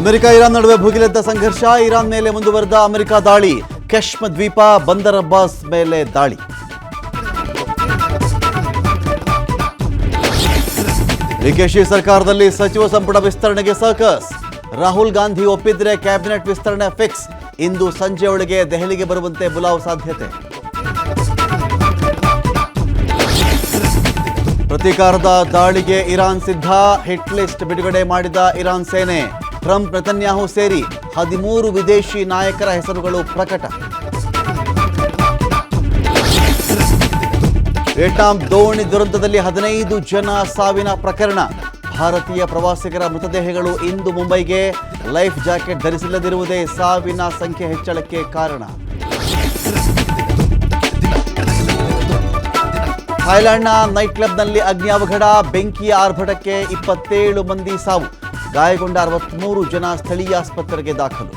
America Iran ನಡುವೆ ಭುಗಿಲೆದ್ದ ಸಂಘರ್ಷ. Iran ಮೇಲೆ ಮುಂದುವರೆದ ಅಮೆರಿಕ ದಾಳಿ. ಕಶ್ಮ ದ್ವೀಪ ಬಂದರ್ ಅಬ್ಬಾಸ್ ಮೇಲೆ ದಾಳಿ. ಡಿಕೆಶಿ ಸರ್ಕಾರದಲ್ಲಿ ಸಚಿವ ಸಂಪುಟ ವಿಸ್ತರಣೆಗೆ ಸರ್ಕಸ್. ರಾಹುಲ್ ಗಾಂಧಿ ಒಪ್ಪಿದ್ರೆ ಕ್ಯಾಬಿನೆಟ್ ವಿಸ್ತರಣೆ ಫಿಕ್ಸ್. ಇಂದು ಸಂಜೆ ಒಳಗೆ ದೆಹಲಿಗೆ ಬರುವಂತೆ ಬುಲಾವ್ ಸಾಧ್ಯತೆ. ಪ್ರತೀಕಾರದ ದಾಳಿಗೆ ಇರಾನ್ ಸಿದ್ಧ. ಹಿಟ್ ಲಿಸ್ಟ್ ಬಿಡುಗಡೆ ಮಾಡಿದ ಇರಾನ್ ಸೇನೆ. ಟ್ರಂಪ್, ನೆತನ್ಯಾಹು ಸೇರಿ 13 ವಿದೇಶಿ ನಾಯಕರ ಹೆಸರುಗಳು ಪ್ರಕಟ. ವಿಯೆಟ್ನಾಂ ದೋಣಿ ದುರಂತದಲ್ಲಿ 15 ಜನ ಸಾವಿನ ಪ್ರಕರಣ. ಭಾರತೀಯ ಪ್ರವಾಸಿಗರ ಮೃತದೇಹಗಳು ಇಂದು ಮುಂಬೈಗೆ. ಲೈಫ್ ಜಾಕೆಟ್ ಧರಿಸಿಲ್ಲದಿರುವುದೇ ಸಾವಿನ ಸಂಖ್ಯೆ ಹೆಚ್ಚಳಕ್ಕೆ ಕಾರಣ. ಥೈಲ್ಯಾಂಡ್ನ ನೈಟ್ ಕ್ಲಬ್ನಲ್ಲಿ ಅಗ್ನಿ ಅವಘಡ. ಬೆಂಕಿಯ ಆರ್ಭಟಕ್ಕೆ 27 ಮಂದಿ ಸಾವು. ಗಾಯಗೊಂಡ 63 ಜನ ಸ್ಥಳೀಯ ಆಸ್ಪತ್ರೆಗೆ ದಾಖಲು.